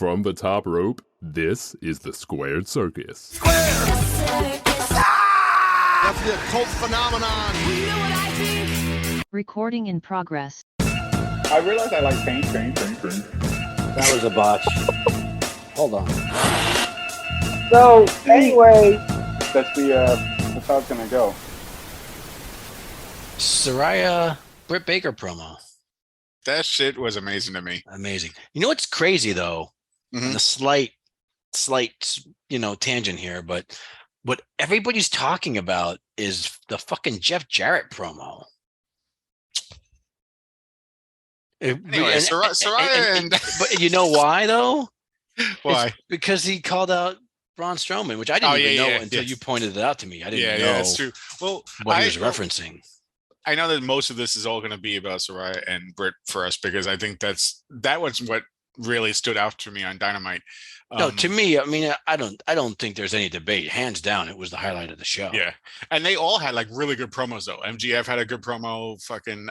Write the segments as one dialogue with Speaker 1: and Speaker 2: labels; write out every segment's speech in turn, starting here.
Speaker 1: From the top rope, this is the Squared Circus.
Speaker 2: Square! Ah! That's the cult phenomenon. You know what I mean?
Speaker 3: Recording in progress.
Speaker 4: I realized I like paint.
Speaker 5: That was a botch. Hold on.
Speaker 4: So, anyway, that's how it's gonna go.
Speaker 5: Saraya Britt Baker promo.
Speaker 6: That shit was amazing to me.
Speaker 5: Amazing. You know what's crazy though?
Speaker 6: Mm-hmm.
Speaker 5: The slight, tangent here, but what everybody's talking about is the fucking Jeff Jarrett promo.
Speaker 6: Anyway, Saraya
Speaker 5: but you know why though?
Speaker 6: Why?
Speaker 5: It's because he called out Braun Strowman, which I didn't even know until you pointed it out to me. I didn't know. Yeah,
Speaker 6: that's true. Well,
Speaker 5: what he was referencing.
Speaker 6: I know that most of this is all going to be about Saraya and Britt for us because I think that was what really stood out to me on Dynamite.
Speaker 5: No, to me, I mean, I don't think there's any debate. Hands down, it was the highlight of the show.
Speaker 6: Yeah, and they all had like really good promos though. MGF had a good promo, fucking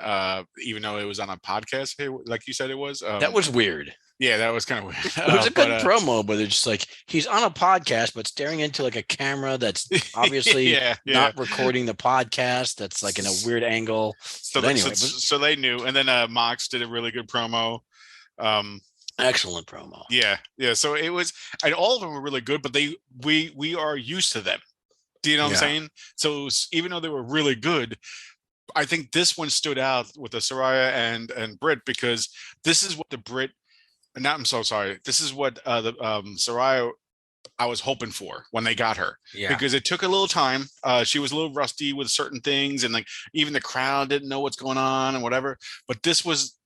Speaker 6: even though it was on a podcast, like you said it was.
Speaker 5: That was weird.
Speaker 6: Yeah, that was kind of weird.
Speaker 5: It was a good promo, but it's just like he's on a podcast, but staring into like a camera that's obviously not recording the podcast. That's like in a weird angle.
Speaker 6: So they knew. And then Mox did a really good promo.
Speaker 5: Excellent promo.
Speaker 6: Yeah. So it was, and all of them were really good, but we are used to them. Do you know what I'm saying? So even though they were really good, I think this one stood out with the Saraya and Britt because this is what the Britt. I'm so sorry. This is what the Saraya I was hoping for when they got her. Yeah. Because it took a little time. She was a little rusty with certain things, and like even the crowd didn't know what's going on and whatever. But this was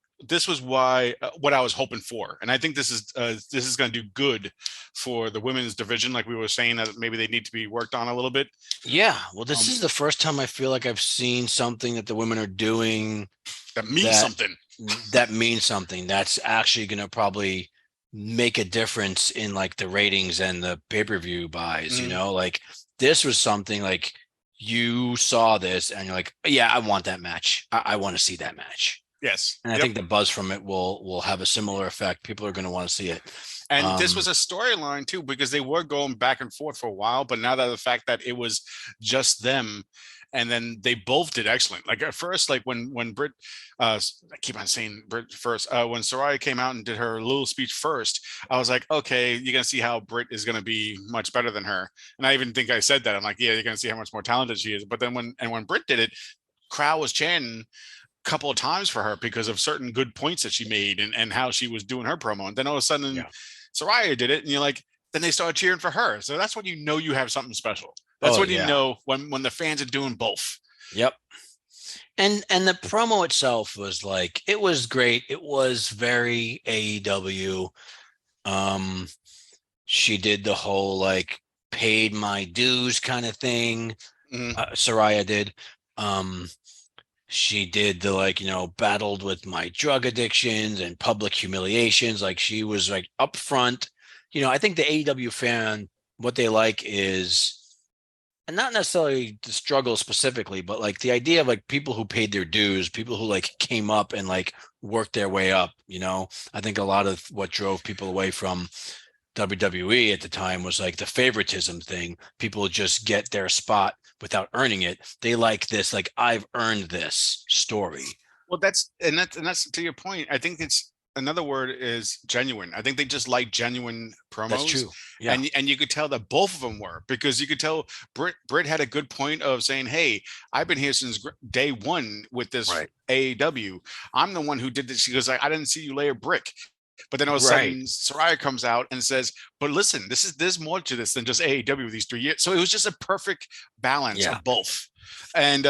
Speaker 6: why what I was hoping for, and I think this is going to do good for the women's division. Like we were saying, that maybe they need to be worked on a little bit.
Speaker 5: Yeah. Well, this is the first time I feel like I've seen something that the women are doing
Speaker 6: that means something.
Speaker 5: That means something. That's actually going to probably make a difference in like the ratings and the pay-per-view buys, you know, like this was something like you saw this and you're like, yeah, I want that match. I want to see that match.
Speaker 6: Yes.
Speaker 5: And I think the buzz from it will have a similar effect. People are going to want to see it.
Speaker 6: And this was a storyline too, because they were going back and forth for a while, but now that the fact that it was just them, and then they both did excellent. Like at first, like when Britt, I keep on saying Britt first, when Saraya came out and did her little speech first, I was like, okay, you're going to see how Britt is going to be much better than her. And I even think I said that. I'm like, yeah, you're going to see how much more talented she is. But then when Britt did it, crowd was chanting a couple of times for her because of certain good points that she made and how she was doing her promo. And then all of a sudden Saraya did it and you're like, then they started cheering for her. So that's when you know you have something special. That's when you know when the fans are doing both.
Speaker 5: Yep. And the promo itself was like, it was great. It was very AEW. She did the whole like paid my dues kind of thing. Saraya did. She did the like, you know, battled with my drug addictions and public humiliations. Like she was like upfront. You know, I think the AEW fan, what they like is, and not necessarily the struggle specifically, but like the idea of like people who paid their dues, people who like came up and like worked their way up, you know. I think a lot of what drove people away from WWE at the time was like the favoritism thing. People just get their spot without earning it. They like this, like I've earned this story.
Speaker 6: Well, that's to your point. I think it's another word is genuine. I think they just like genuine promos.
Speaker 5: That's true. Yeah.
Speaker 6: And you could tell that both of them were, because you could tell Britt had a good point of saying, hey, I've been here since day one with this AEW. I'm the one who did this. She goes, I didn't see you lay a brick. But then all of a sudden, Saraya comes out and says, but listen, there's more to this than just AEW these 3 years. So it was just a perfect balance of both. And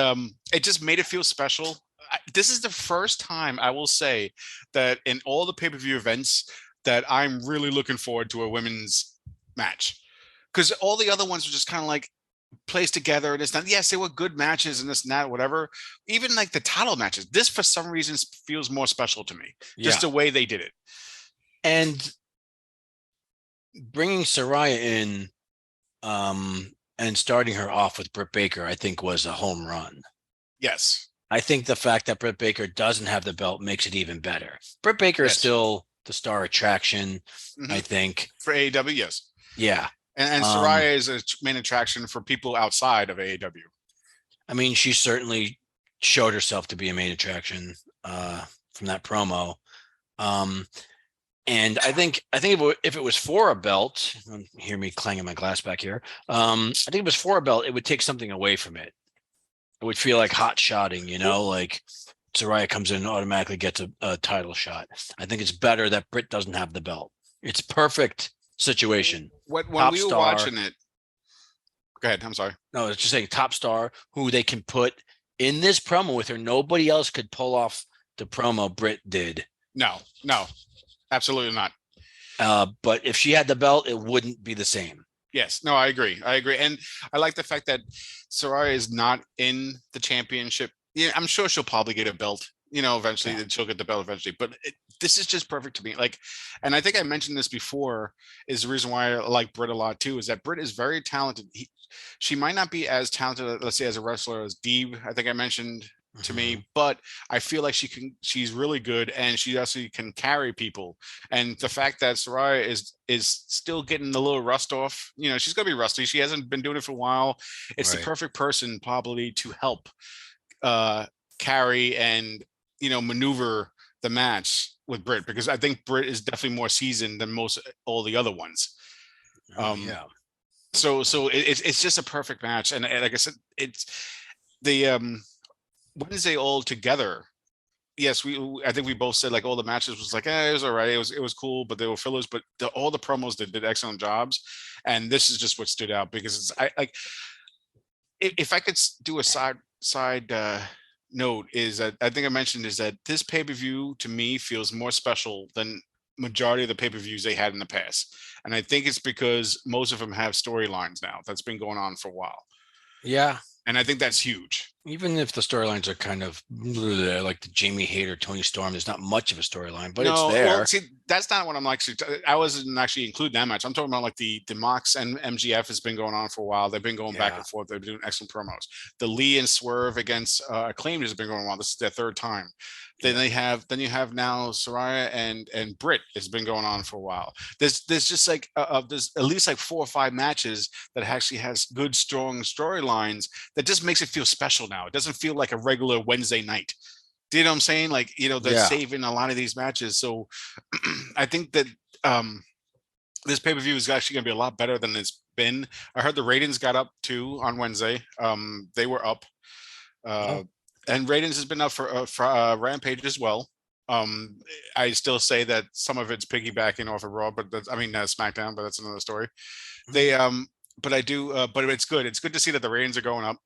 Speaker 6: it just made it feel special. This is the first time I will say that in all the pay-per-view events that I'm really looking forward to a women's match, because all the other ones were just kind of like placed together and it's not. Yes, they were good matches and this and that, whatever. Even like the title matches, this for some reason feels more special to me. Just the way they did it.
Speaker 5: And bringing Saraya in and starting her off with Britt Baker, I think was a home run.
Speaker 6: Yes.
Speaker 5: I think the fact that Britt Baker doesn't have the belt makes it even better. Britt Baker is still the star attraction. I think
Speaker 6: for AEW, yes.
Speaker 5: Yeah.
Speaker 6: And Saraya is a main attraction for people outside of AEW.
Speaker 5: I mean, she certainly showed herself to be a main attraction from that promo. And I think if it was for a belt, hear me clanging my glass back here. I think if it was for a belt, it would take something away from it. It would feel like hot shotting, like Saraya comes in and automatically gets a title shot. I think it's better that Britt doesn't have the belt. It's perfect situation.
Speaker 6: When we were watching it, go ahead. I'm sorry.
Speaker 5: No, it's just saying top star who they can put in this promo with her. Nobody else could pull off the promo Britt did.
Speaker 6: No, absolutely not.
Speaker 5: But if she had the belt, it wouldn't be the same.
Speaker 6: Yes, no, I agree. And I like the fact that Saraya is not in the championship. Yeah, I'm sure she'll probably get a belt, eventually. Yeah. She'll get the belt eventually. But this is just perfect to me. And I think I mentioned this before, is the reason why I like Britt a lot too, is that Britt is very talented. She might not be as talented, let's say, as a wrestler as Deeb, I think I mentioned to me, but I feel like she's really good, and she actually can carry people. And the fact that Saraya is still getting a little rust off, she's gonna be rusty. She hasn't been doing it for a while. It's the perfect person probably to help carry and maneuver the match with Britt, because I think Britt is definitely more seasoned than all the other ones. So it's just a perfect match, and like I said, it's the Wednesday all together. Yes, I think we both said like all the matches was like, it was all right, it was cool, but they were fillers. But all the promos that did excellent jobs, and this is just what stood out, because if I could do a side note, is that I think I mentioned is that this pay-per-view to me feels more special than majority of the pay-per-views they had in the past, and I think it's because most of them have storylines now that's been going on for a while.
Speaker 5: Yeah.
Speaker 6: And I think that's huge.
Speaker 5: Even if the storylines are kind of like the Jamie Hayter, Tony Storm, there's not much of a storyline, but it's there.
Speaker 6: Well, see, that's not what I'm actually. I wasn't actually include that much. I'm talking about like the Mox and MGF has been going on for a while. They've been going back and forth. They've been doing excellent promos. The Lee and Swerve against Acclaimed has been going on. This is their third time. Then you have now Saraya and Britt has been going on for a while. There's just like there's at least like 4 or 5 matches that actually has good, strong storylines that just makes it feel special now. It doesn't feel like a regular Wednesday night. Do you know what I'm saying? Like, they're saving a lot of these matches. So I think that this pay-per-view is actually going to be a lot better than it's been. I heard the ratings got up too on Wednesday. They were up. And ratings has been up for Rampage as well. I still say that some of it's piggybacking off of Raw, but SmackDown, but that's another story. They, but I do, but it's good. It's good to see that the ratings are going up,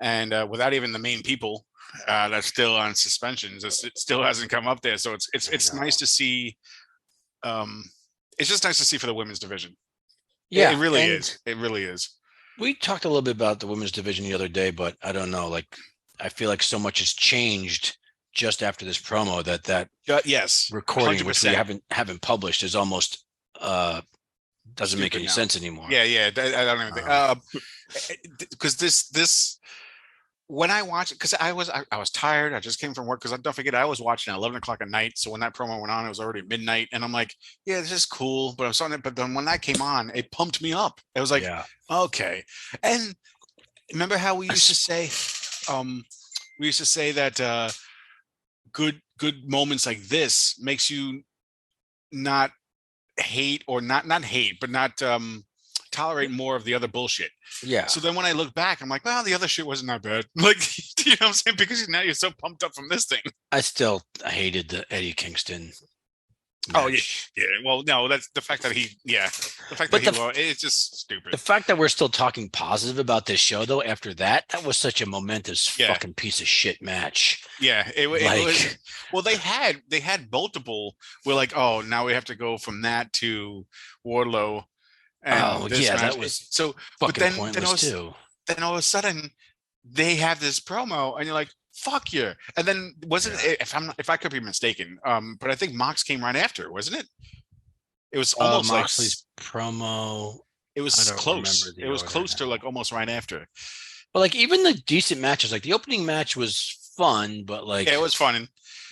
Speaker 6: and without even the main people that's still on suspensions, it still hasn't come up there. So it's nice to see. It's just nice to see for the women's division. Yeah, it really is. It really is.
Speaker 5: We talked a little bit about the women's division the other day, but I don't know, I feel like so much has changed just after this promo that
Speaker 6: yes,
Speaker 5: recording
Speaker 6: 100%.
Speaker 5: which we haven't published is almost doesn't make any sense anymore.
Speaker 6: Yeah, I don't even think because this when I watched it, because I was tired. I just came from work, because don't forget I was watching at 11 o'clock at night. So when that promo went on, it was already midnight, and I'm like, yeah, this is cool. But I'm starting it. But then when that came on, it pumped me up. It was like, okay. And remember how we used to say. We used to say that good moments like this makes you not hate, or not hate, but not tolerate more of the other bullshit. Yeah. So then when I look back, I'm like, well, the other shit wasn't that bad. Like, you know what I'm saying? Because now you're so pumped up from this thing.
Speaker 5: I still hated the Eddie Kingston match.
Speaker 6: Oh yeah. Well, no, that's the fact that it's just stupid.
Speaker 5: The fact that we're still talking positive about this show, though, after that was such a momentous fucking piece of shit match.
Speaker 6: Yeah, it was. Well, they had multiple. We're like, oh, now we have to go from that to Wardlow. And that was so. But then all of a sudden, they have this promo, and you're like, fuck yeah. And then if I could be mistaken, but I think Mox came right after, wasn't it? It was almost
Speaker 5: Moxley's promo.
Speaker 6: It was close. It was close to like almost right after.
Speaker 5: But like even the decent matches, like the opening match was fun, but like
Speaker 6: Yeah, it was fun.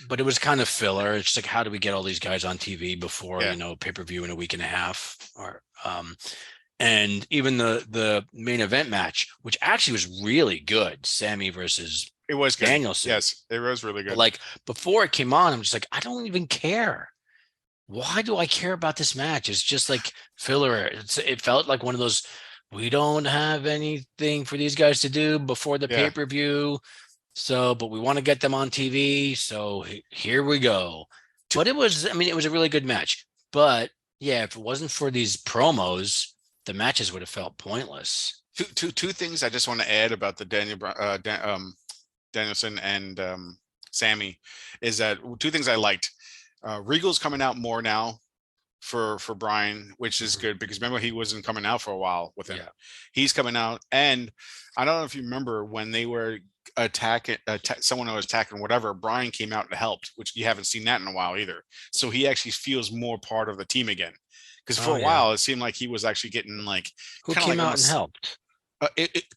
Speaker 5: but it was kind of filler. It's like, how do we get all these guys on TV before,
Speaker 6: Yeah.
Speaker 5: pay-per-view in a week and a half? Or and even the main event match, which actually was really good, Sammy versus
Speaker 6: It was good.
Speaker 5: Danielson.
Speaker 6: Yes, it was really good.
Speaker 5: But like before it came on, I'm just like, I don't even care. Why do I care about this match? It's just like filler. It felt like one of those, we don't have anything for these guys to do before the pay-per-view. So, but we want to get them on TV. So here we go. But it was a really good match. But yeah, if it wasn't for these promos, the matches would have felt pointless.
Speaker 6: Two things I just want to add about the Danielson and Sammy is that two things I liked. Regal's coming out more now for Brian, which is good because remember he wasn't coming out for a while with him.
Speaker 5: Yeah.
Speaker 6: He's coming out, and I don't know if you remember when they were someone was attacking whatever, Brian came out and helped, which you haven't seen that in a while either. So he actually feels more part of the team again. Because for a while it seemed like he was actually getting like
Speaker 5: who came out and helped.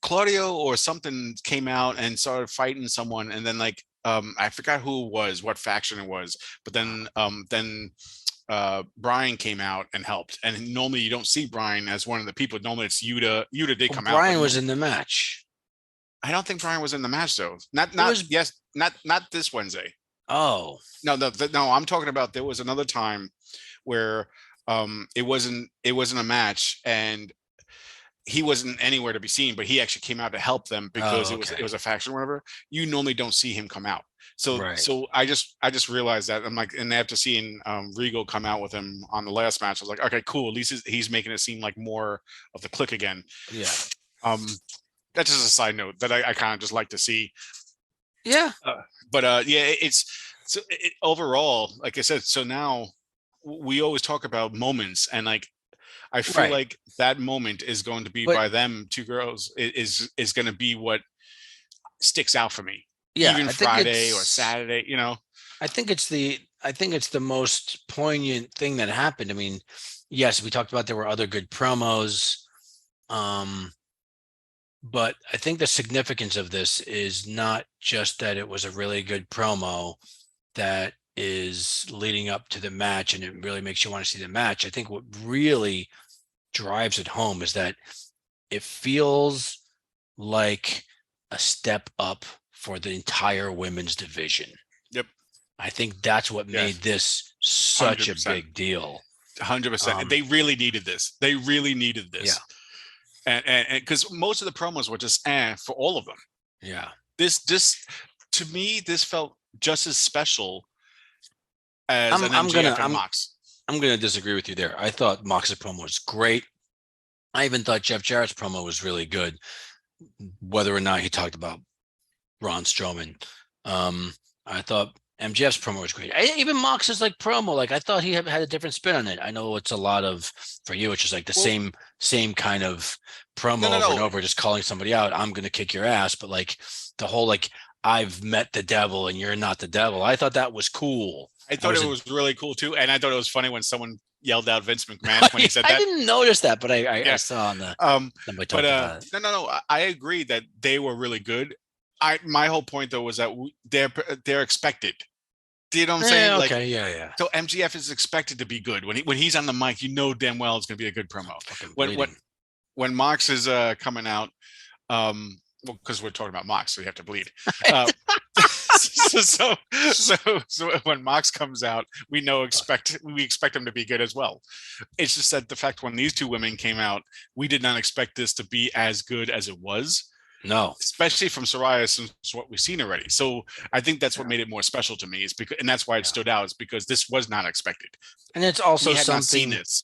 Speaker 6: Claudio or something came out and started fighting someone, and then like I forgot who it was, what faction it was, but then Brian came out and helped. And normally you don't see Brian as one of the people. Normally it's Yuta. Yuta did come out.
Speaker 5: Brian was in the match.
Speaker 6: I don't think Brian was in the match though. Not this Wednesday.
Speaker 5: Oh
Speaker 6: no, I'm talking about there was another time where it wasn't a match and he wasn't anywhere to be seen, but he actually came out to help them because it was a faction or whatever. You normally don't see him come out. So I just realized that. I'm like, and after seeing Regal come out with him on the last match, I was like, okay, cool. At least he's making it seem like more of the clique again.
Speaker 5: Yeah.
Speaker 6: That's just a side note that I kind of just like to see.
Speaker 5: Yeah.
Speaker 6: Overall, like I said, so now we always talk about moments, and like I feel like that moment is going to be by them two girls is going to be what sticks out for me.
Speaker 5: Yeah,
Speaker 6: even Friday or Saturday,
Speaker 5: I think it's the most poignant thing that happened. I mean, yes, we talked about there were other good promos, but I think the significance of this is not just that it was a really good promo that is leading up to the match and it really makes you want to see the match. I think what really drives it home is that it feels like a step up for the entire women's division.
Speaker 6: Yep.
Speaker 5: I think that's what made this such
Speaker 6: 100%.
Speaker 5: a big deal.
Speaker 6: 100%. They really needed this.
Speaker 5: Yeah.
Speaker 6: And because most of the promos were just for all of them.
Speaker 5: Yeah.
Speaker 6: This to me, this felt just as special as an MJF and Mox.
Speaker 5: I'm going to disagree with you there. I thought Mox's promo was great. I even thought Jeff Jarrett's promo was really good, whether or not he talked about Braun Strowman. I thought MJF's promo was great. Even Mox's like promo, like I thought he had a different spin on it. I know it's a lot of, for you, it's just like the same kind of promo over and over, just calling somebody out. I'm going to kick your ass. But like the whole, like, I've met the devil and you're not the devil. I thought that was cool.
Speaker 6: I thought it was really cool too. And I thought it was funny when someone yelled out Vince McMahon when he said that.
Speaker 5: I didn't notice that, but I saw on the about it.
Speaker 6: No, I agree that they were really good. My whole point though was that they're expected. Do you know what I'm saying?
Speaker 5: Okay, yeah.
Speaker 6: So MGF is expected to be good when he's on the mic. You know damn well it's going to be a good promo. When Mox is coming out, because we're talking about Mox, so you have to bleed. So when Mox comes out, we expect him to be good as well. It's just that the fact when these two women came out, we did not expect this to be as good as it was.
Speaker 5: No,
Speaker 6: especially from Soraya, since what we've seen already. So I think that's what made it more special to me, is because, and that's why it stood out, is because this was not expected.
Speaker 5: And it's also something.
Speaker 6: Not seen this.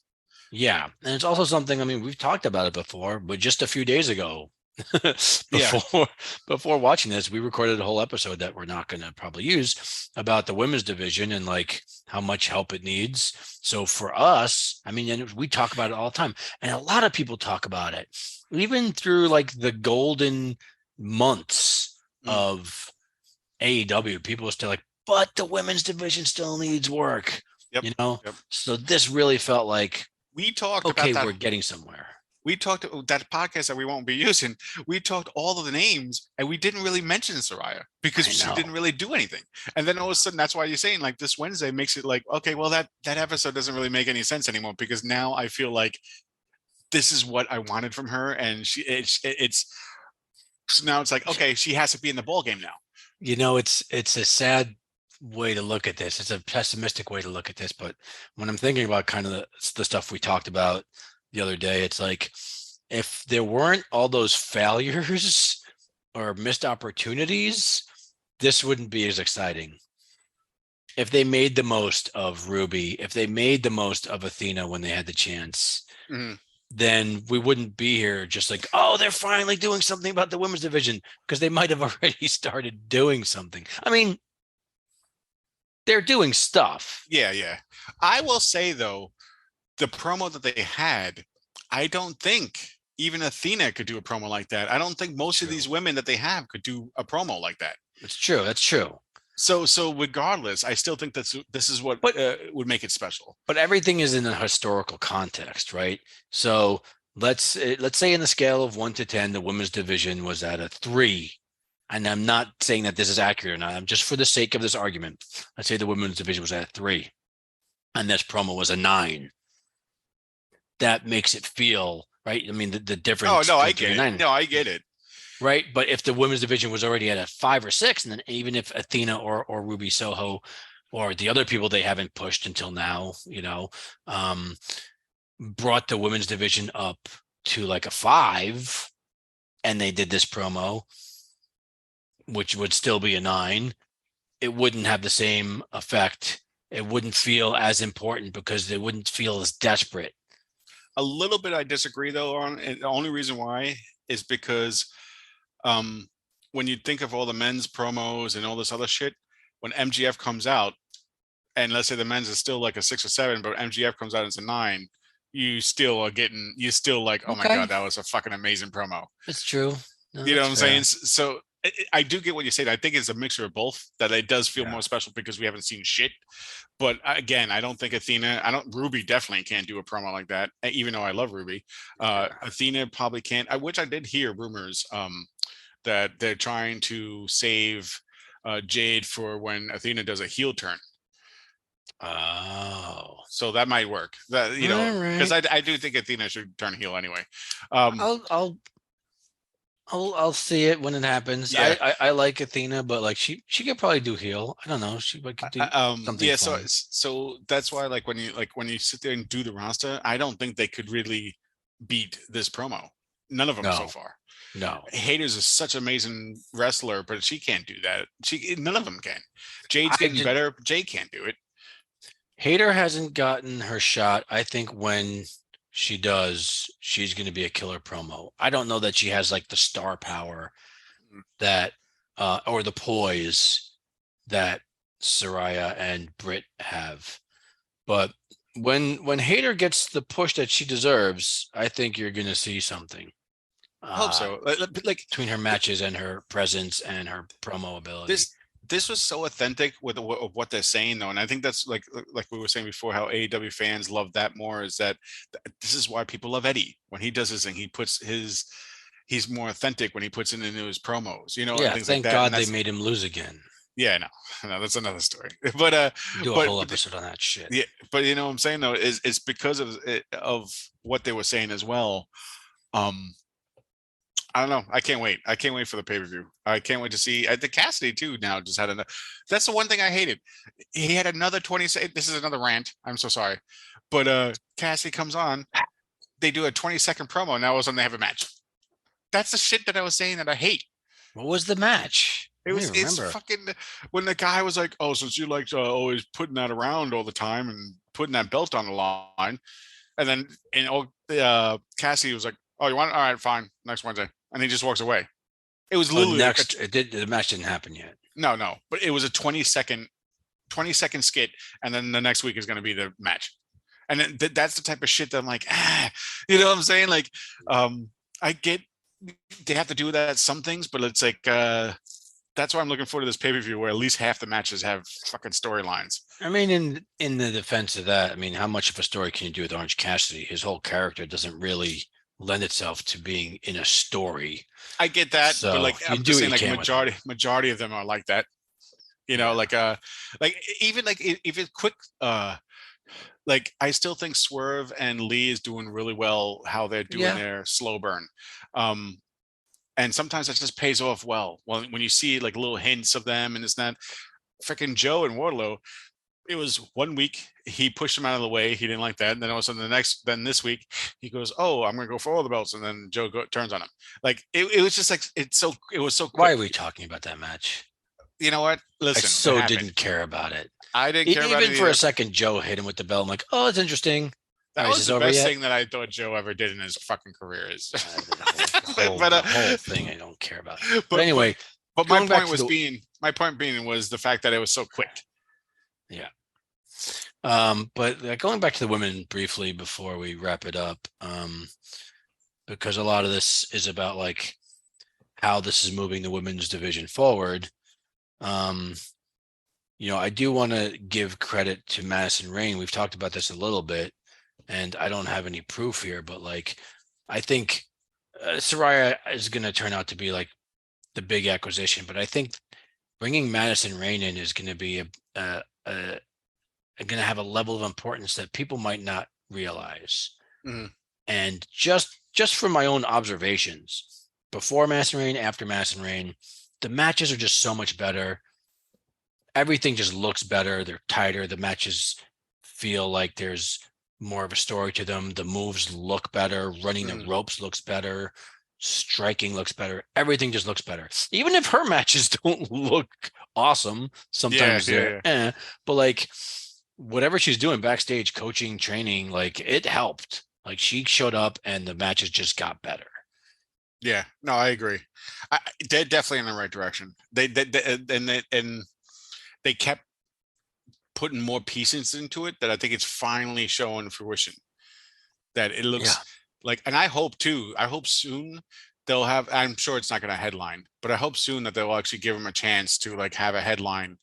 Speaker 5: Yeah, and it's also something. I mean, we've talked about it before, but just a few days ago, before watching this, we recorded a whole episode that we're not going to probably use about the women's division and like how much help it needs. So for us, I mean, and we talk about it all the time, and a lot of people talk about it, even through like the golden months of AEW. People are still like, but the women's division still needs work.
Speaker 6: Yep.
Speaker 5: So this really felt like
Speaker 6: we talked
Speaker 5: about that.
Speaker 6: We're
Speaker 5: getting somewhere.
Speaker 6: we talked that podcast that we won't be using. We talked all of the names, and we didn't really mention Soraya because
Speaker 5: I
Speaker 6: she
Speaker 5: know.
Speaker 6: didn't really do anything. And then all of a sudden, that's why you're saying like this Wednesday makes it like, okay, well that episode doesn't really make any sense anymore because now I feel like this is what I wanted from her, and it's so now it's like, okay, she has to be in the ball game now.
Speaker 5: You know, it's a sad way to look at this. It's a pessimistic way to look at this, but when I'm thinking about kind of the stuff we talked about the other day, it's like if there weren't all those failures or missed opportunities, this wouldn't be as exciting. If they made the most of Ruby, if they made the most of Athena when they had the chance, then we wouldn't be here just like, oh, they're finally doing something about the women's division, because they might have already started doing something. I mean, they're doing stuff.
Speaker 6: Yeah. I will say though, the promo that they had, I don't think even Athena could do a promo like that. I don't think most of these women that they have could do a promo like that.
Speaker 5: That's true. That's true.
Speaker 6: So regardless, I still think this is what would make it special.
Speaker 5: But everything is in a historical context, right? So let's say in the scale of 1 to 10, the women's division was at a 3. And I'm not saying that this is accurate or not. I'm just for the sake of this argument. Let's say the women's division was at a 3, and this promo was a 9. That makes it feel right. I mean, the difference.
Speaker 6: Oh no, I get it. No, I get it.
Speaker 5: Right, but if the women's division was already at a 5 or 6, and then even if Athena or Ruby Soho or the other people they haven't pushed until now, brought the women's division up to like a 5, and they did this promo, which would still be a 9, it wouldn't have the same effect. It wouldn't feel as important because they wouldn't feel as desperate.
Speaker 6: A little bit I disagree though on, and the only reason why is because when you think of all the men's promos and all this other shit, when MGF comes out, and let's say the men's is still like a 6 or 7, but MGF comes out as a 9, you still like, oh my God, that was a fucking amazing promo.
Speaker 5: It's true.
Speaker 6: No, you know what I'm saying? So I do get what you said. I think it's a mixture of both, that it does feel more special because we haven't seen shit. But again, I don't think Ruby definitely can't do a promo like that, even though I love Ruby. Athena probably can't, which I did hear rumors that they're trying to save Jade for when Athena does a heel turn.
Speaker 5: Oh,
Speaker 6: so that might work. That, because I do think Athena should turn heel anyway.
Speaker 5: I'll see it when it happens. Yeah. I like Athena, but like she could probably do heel. I don't know. She could do something.
Speaker 6: Yeah.
Speaker 5: Fun.
Speaker 6: So that's why when you sit there and do the roster, I don't think they could really beat this promo. None of them so far.
Speaker 5: No.
Speaker 6: Hayter's is such an amazing wrestler, but she can't do that. None of them can. Jade's getting better. Jade can't do it.
Speaker 5: Hayter hasn't gotten her shot. I think when she does, she's going to be a killer promo. I don't know that she has like the star power that or the poise that Saraya and Britt have. But when Hayter gets the push that she deserves, I think you're going to see something.
Speaker 6: I hope so. Like
Speaker 5: between her matches and her presence and her promo ability.
Speaker 6: This was so authentic with what they're saying, though, and I think that's like we were saying before, how AEW fans love that more. Is that this is why people love Eddie when he does his thing. He's more authentic when he puts it into his promos.
Speaker 5: Yeah. Thank God they made him lose again.
Speaker 6: Yeah, no, that's another story. But
Speaker 5: do a whole episode on that shit.
Speaker 6: Yeah, but you know what I'm saying though is it's because of what they were saying as well. I don't know. I can't wait. I can't wait for the pay-per-view. I can't wait to see. I think Cassidy too now just had another. That's the one thing I hated. He had another 20. This is another rant. I'm so sorry, but Cassidy comes on. They do a 20-second promo. Now all of a sudden they have a match. That's the shit that I was saying that I hate.
Speaker 5: What was the match?
Speaker 6: It's fucking when the guy was like, "Oh, since you like always putting that around all the time and putting that belt on the line," and then Cassidy was like, "Oh, you want it? All right, fine. Next Wednesday." And he just walks away. It was literally
Speaker 5: the match didn't happen yet.
Speaker 6: No, but it was a 20-second skit, and then the next week is going to be the match. And then that's the type of shit that I'm like, you know what I'm saying? Like, I get they have to do that at some things, but it's like that's why I'm looking forward to this pay-per-view where at least half the matches have fucking storylines.
Speaker 5: I mean, in the defense of that, I mean, how much of a story can you do with Orange Cassidy? His whole character doesn't really lend itself to being in a story.
Speaker 6: I get that,
Speaker 5: So
Speaker 6: but like
Speaker 5: you
Speaker 6: I'm
Speaker 5: do
Speaker 6: just
Speaker 5: what
Speaker 6: saying,
Speaker 5: you
Speaker 6: like
Speaker 5: can with
Speaker 6: majority of them are like that. You know, like even like if it's quick, like I still think Swerve and Lee is doing really well how they're doing
Speaker 5: Yeah.
Speaker 6: their slow burn. Um, and sometimes that just pays off well. Well, when you see like little hints of them and it's not freaking Joe and Wardlow, it was 1 week he pushed him out of the way. He didn't like that. And then all of a sudden then this week he goes, "Oh, I'm gonna go for all the belts." And then Joe turns on him. Like it was just like it was so
Speaker 5: Why
Speaker 6: quick.
Speaker 5: are we talking about that match?
Speaker 6: You know what?
Speaker 5: I
Speaker 6: Listen, it
Speaker 5: so
Speaker 6: happened.
Speaker 5: didn't care about it.
Speaker 6: I didn't care about
Speaker 5: Even
Speaker 6: it
Speaker 5: for a
Speaker 6: either.
Speaker 5: second, Joe hit him with the bell. I'm like, oh, it's interesting. All
Speaker 6: That
Speaker 5: right, is
Speaker 6: was
Speaker 5: this
Speaker 6: the
Speaker 5: over
Speaker 6: best
Speaker 5: yet?
Speaker 6: thing that I thought Joe ever did in his fucking career. Is
Speaker 5: The whole thing I don't care about. But anyway,
Speaker 6: but my
Speaker 5: going back
Speaker 6: point
Speaker 5: to
Speaker 6: was being was the fact that it was so quick.
Speaker 5: Yeah. But going back to the women briefly before we wrap it up, because a lot of this is about like how this is moving the women's division forward. I do want to give credit to Madison Rayne. We've talked about this a little bit, and I don't have any proof here, but like, I think Saraya is going to turn out to be like the big acquisition, but I think bringing Madison Rayne in is going to be going to have a level of importance that people might not realize.
Speaker 6: Mhm.
Speaker 5: And just from my own observations, before Madison Rayne, after Madison Rayne, the matches are just so much better. Everything just looks better. They're tighter. The matches feel like there's more of a story to them. The moves look better. Running the ropes looks better. Striking looks better. Everything just looks better. Even if her matches don't look awesome, sometimes they're but like whatever she's doing backstage, coaching, training, like it helped. Like she showed up and the matches just got better.
Speaker 6: Yeah, no, I agree. They're definitely in the right direction. They kept putting more pieces into it that I think it's finally showing fruition. That it looks like, and I hope soon they'll have, I'm sure it's not going to headline, but I hope soon that they'll actually give them a chance to like have a headline.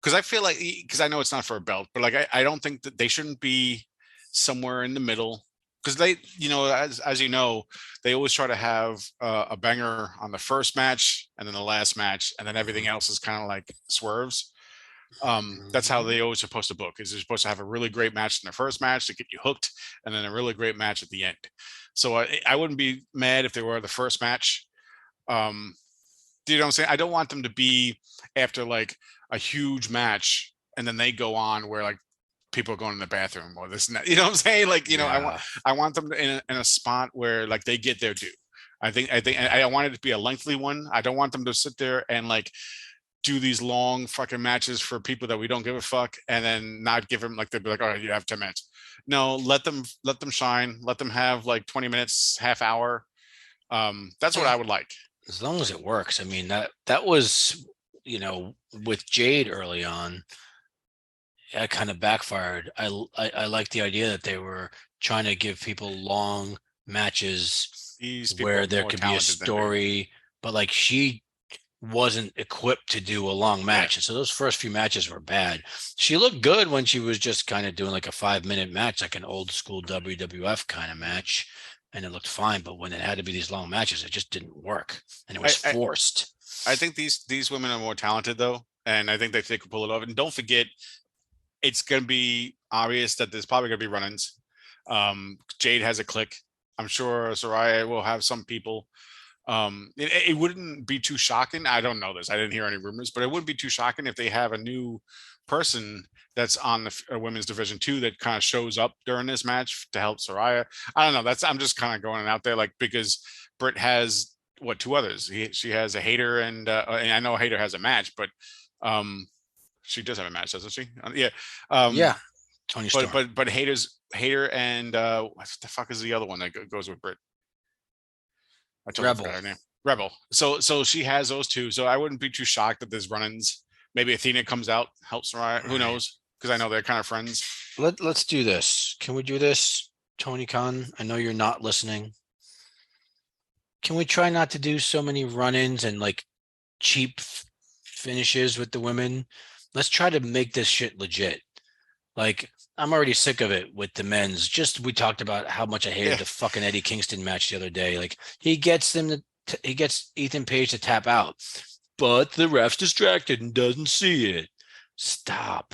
Speaker 6: Because I feel like, because I know it's not for a belt, but like I don't think that they shouldn't be somewhere in the middle. Because they, as you know, they always try to have a banger on the first match and then the last match, and then everything else is kind of like swerves. That's how they always supposed to book. Is they're supposed to have a really great match in the first match to get you hooked, and then a really great match at the end. So I wouldn't be mad if they were the first match. Do you know what I'm saying? I don't want them to be after like a huge match and then they go on where like people are going in the bathroom or this and that. You know what I'm saying? Like, I want them in a spot where like they get their due. I want it to be a lengthy one. I don't want them to sit there and like do these long fucking matches for people that we don't give a fuck and then not give them like, they'll be like, oh, you have 10 minutes. No, let them shine. Let them have like 20 minutes, half hour. That's what I would like.
Speaker 5: As long as it works. I mean, that was, with Jade early on, that kind of backfired. I like the idea that they were trying to give people long matches where there could be a story, but like she wasn't equipped to do a long match. And so those first few matches were bad. She looked good when she was just kind of doing like a 5-minute match, like an old school WWF kind of match. And it looked fine. But when it had to be these long matches, it just didn't work. And it was forced.
Speaker 6: I think these women are more talented though. And I think they could pull it off. And don't forget, it's going to be obvious that there's probably going to be run-ins. Jade has a click. I'm sure Saraya will have some people. It wouldn't be too shocking. I don't know this. I didn't hear any rumors, but it wouldn't be too shocking if they have a new person that's on the women's division 2 that kind of shows up during this match to help Saraya. I don't know. I'm just kind of going out there, like, because Britt has 2 others. She has a Hater and I know Hater has a match, but she does have a match, doesn't she?
Speaker 5: Yeah. Tony Storm.
Speaker 6: But Hater and what the fuck is the other one that goes with Britt? I totally forgot her name. Rebel. So she has those 2. So I wouldn't be too shocked that there's run-ins. Maybe Athena comes out, helps Saraya. Who knows? Because I know they're kind of friends.
Speaker 5: Let's do this. Can we do this, Tony Khan? I know you're not listening. Can we try not to do so many run-ins and like cheap finishes with the women? Let's try to make this shit legit. Like, I'm already sick of it with the men's. Just we talked about how much I hated the fucking Eddie Kingston match the other day. Like he gets Ethan Page to tap out, but the ref's distracted and doesn't see it. Stop.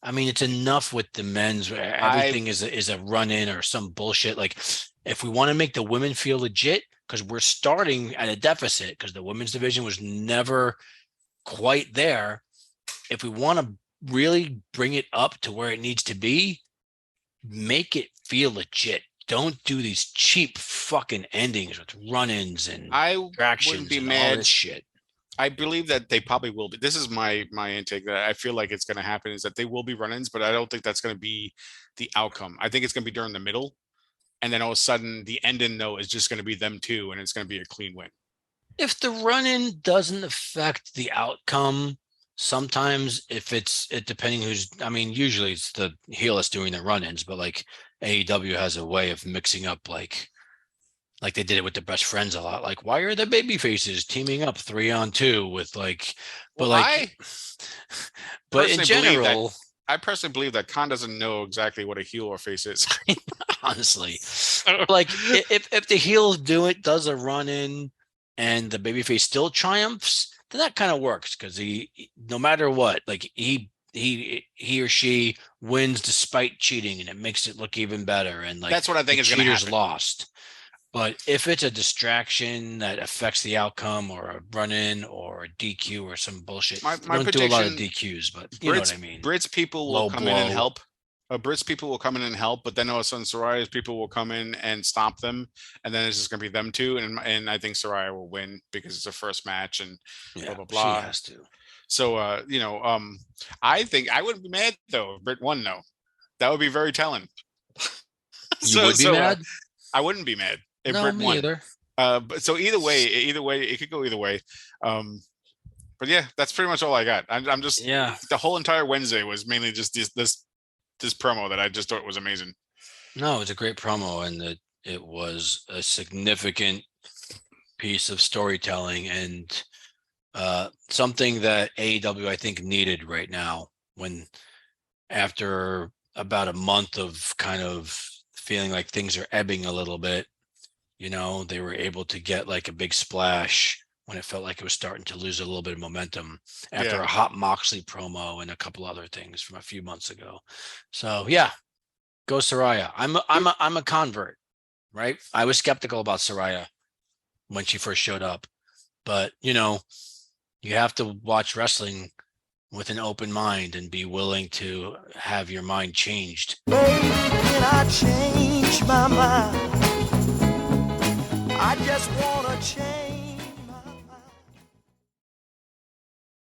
Speaker 5: I mean, it's enough with the men's where everything is a run in or some bullshit. Like if we want to make the women feel legit, because we're starting at a deficit because the women's division was never quite there. If we want to really bring it up to where it needs to be, make it feel legit. Don't do these cheap fucking endings with run-ins and distractions and all this shit.
Speaker 6: I believe that they probably will be. This is my intake that I feel like it's going to happen is that they will be run-ins, but I don't think that's going to be the outcome. I think it's going to be during the middle, and then all of a sudden the ending though is just going to be them two, and it's going to be a clean win.
Speaker 5: If the run-in doesn't affect the outcome, sometimes if it depending who's, I mean, usually it's the heel that's doing the run-ins, but like AEW has a way of mixing up like they did it with the best friends a lot. Like, why are the baby faces teaming up 3-on-2 with like, but
Speaker 6: well,
Speaker 5: like, but in general,
Speaker 6: I personally believe that Khan doesn't know exactly what a heel or face is.
Speaker 5: Honestly, like if the heel does a run-in and the babyface still triumphs, then that kind of works because he, no matter what, like he or she wins despite cheating, and it makes it look even better. And like
Speaker 6: that's what I think is going to happen.
Speaker 5: Lost. But if it's a distraction that affects the outcome, or a run-in, or a DQ, or some bullshit,
Speaker 6: my
Speaker 5: don't do a lot of DQs, but you know what I mean.
Speaker 6: Brits people will come in and help. Brits people will come in and help, but then all of a sudden Saraya's people will come in and stop them, and then it's just going to be them two, and I think Saraya will win because it's her first match, and blah blah blah.
Speaker 5: She has to.
Speaker 6: So I think I wouldn't be mad though if Britt won though. That would be very telling.
Speaker 5: You would be mad?
Speaker 6: I wouldn't be mad if
Speaker 5: no,
Speaker 6: Britt
Speaker 5: me
Speaker 6: won.
Speaker 5: either.
Speaker 6: But so either way, it could go either way. But yeah, that's pretty much all I got. I'm just the whole entire Wednesday was mainly just this promo that I just thought was amazing.
Speaker 5: No, it's a great promo, and it was a significant piece of storytelling and something that AEW I think needed right now, when after about a month of kind of feeling like things are ebbing a little bit, they were able to get like a big splash when it felt like it was starting to lose a little bit of momentum after a hot Moxley promo and a couple other things from a few months ago. So yeah, go Saraya. I'm a convert, right? I was skeptical about Saraya when she first showed up, but you have to watch wrestling with an open mind and be willing to have your mind changed.
Speaker 3: Baby, can I change my mind? I just wanna change.